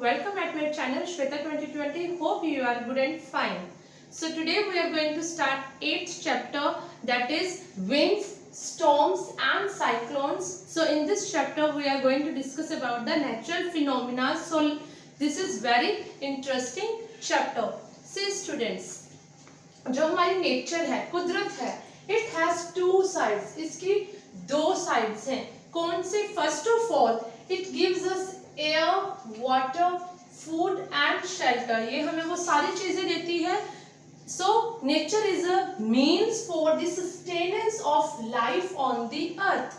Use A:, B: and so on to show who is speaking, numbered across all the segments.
A: welcome at my channel Shweta 2020. Hope you are good and fine. So today we are going to start 8th chapter, that is winds, storms and cyclones. So in this chapter we are going to discuss about the natural phenomena. So this is very interesting chapter. See students, जो हमारी nature है, कुदरत है, it has two sides, इसकी दो sides हैं. कौन से? First of all it gives us air, water, food and shelter. ये हमें वो सारी चीजें देती है. So nature is a means for the sustenance of life on the earth.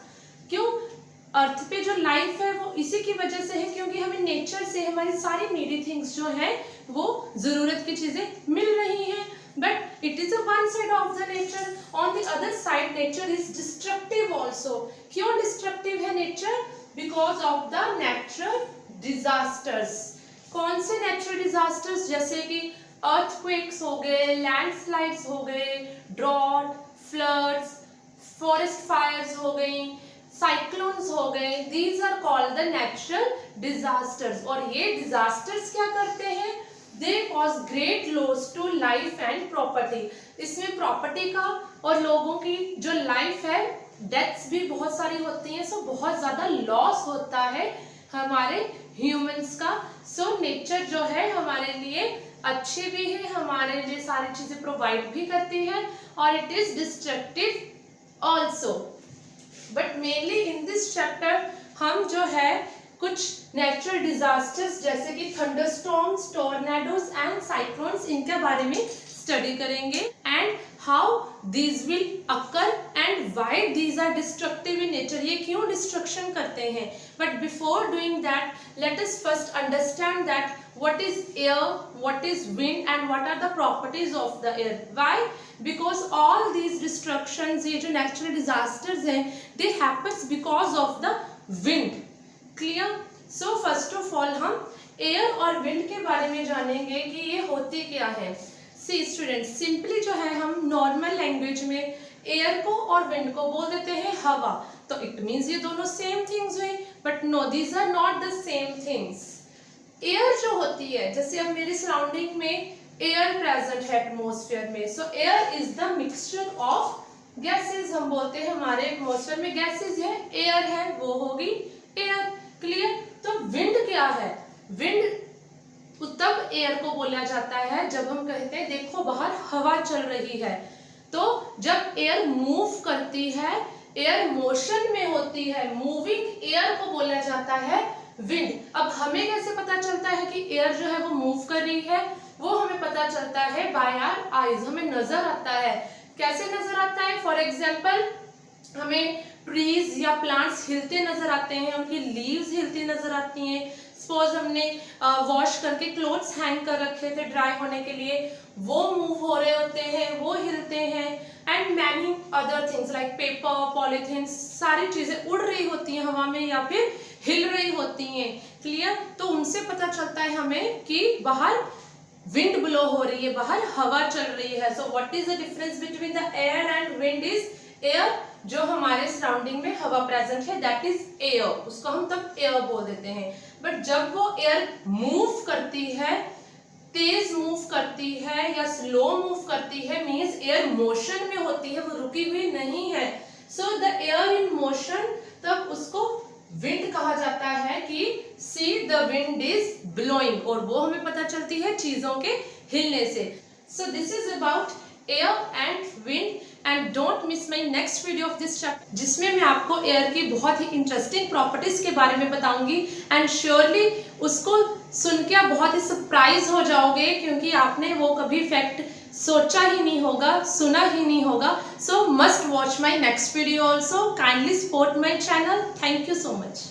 A: क्यों? अर्थ पे जो लाइफ है वो इसी की वजह से है क्योंकि हमें नेचर से हमारी सारी नीडी थिंग्स जो है वो जरूरत की चीजें मिल रही हैं. But it is a one side of the nature. On the other side, nature is destructive also. क्यों destructive है nature? Because of the natural disasters. कौन से natural disasters? जैसे कि earthquakes हो गए, landslides हो गए, drought, floods, forest fires हो गई, cyclones हो गए. These are called the natural disasters. और ये disasters क्या करते हैं? They cause great loss to life and property. इसमें प्रॉपर्टी का और लोगों की जो लाइफ है, डेथ्स भी बहुत सारी होती हैं. सो बहुत ज्यादा लॉस होता है हमारे ह्यूमंस का. सो नेचर जो है हमारे लिए अच्छी भी है, हमारे लिए सारी चीजें प्रोवाइड भी करती है और it is destructive also. But mainly in this chapter हम जो है कुछ नेचुरल डिजास्टर्स जैसे कि थंडरस्टॉर्म्स, टॉर्नेडोज एंड साइक्लोन्स, इनके बारे में स्टडी करेंगे and how these will occur and why these are destructive in nature. ये क्यों डिस्ट्रक्शन करते हैं. But before doing that let us first understand that what is air, what is wind and what are the properties of the air. Why? Because all these destructions, ये जो natural disasters हैं, they happens because of the wind. Clear? So first of all हम air और wind के बारे में जानेंगे कि ये होती क्या है. सी स्टूडेंट्स, सिंपली जो है हम नॉर्मल लैंग्वेज में एयर को और विंड को बोल देते हैं हवा. तो इट मीन्स ये दोनों सेम थिंग्स हुई. But no, these are not the same things. Air जो होती है, जैसे अब मेरे सराउंडिंग में एयर प्रेजेंट है एटमोस्फेयर में. सो air is the mixture of gases. हम बोलते हैं हमारे एटमोस्फेयर में गैसेज है, एयर है, वो होगी एयर. क्लियर? तो विंड क्या है? विंड तब एयर को बोला जाता है जब हम कहते हैं देखो बाहर हवा चल रही है. तो जब एयर मूव करती है, एयर मोशन में होती है, मूविंग एयर को बोला जाता है विंड. अब हमें कैसे पता चलता है कि एयर जो है वो मूव कर रही है? वो हमें पता चलता है बाय आवर आईज. हमें नजर आता है. कैसे नजर आता है? फॉर एग्जाम्पल हमें ट्रीज या प्लांट्स हिलते नजर आते हैं, उनकी लीव्स हिलती नजर आती हैं. सपोज हमने वॉश करके क्लोथ्स हैंग कर रखे थे ड्राई होने के लिए, वो मूव हो रहे होते हैं, वो हिलते हैं. And many other things like paper, polythene, सारी चीजें उड़ रही होती हैं हवा में या फिर हिल रही होती हैं. क्लियर? तो उनसे पता चलता है हमें कि बाहर विंड ब्लो हो रही है, बाहर हवा चल रही है. So what is the difference between the air and wind? Is air जो हमारे सराउंडिंग में हवा प्रेजेंट है, दैट इज एयर. उसको हम तब एयर बोल देते हैं. बट जब वो एयर मूव करती है, तेज मूव करती है या स्लो मूव करती है, मींस एयर मोशन में होती है, वो रुकी हुई नहीं है. So the air in motion, तब उसको विंड कहा जाता है कि see the wind is blowing. और वो हमें पता चलती है चीजों के हिलने से. So this is about air and wind. And don't miss my next video of this chapter, जिसमें मैं आपको एयर की बहुत ही इंटरेस्टिंग प्रॉपर्टीज के बारे में बताऊंगी. एंड श्योरली उसको सुन के आप बहुत ही सरप्राइज हो जाओगे क्योंकि आपने वो कभी फैक्ट सोचा ही नहीं होगा, सुना ही नहीं होगा. सो must watch my next video also. Kindly support my channel. Thank you so much.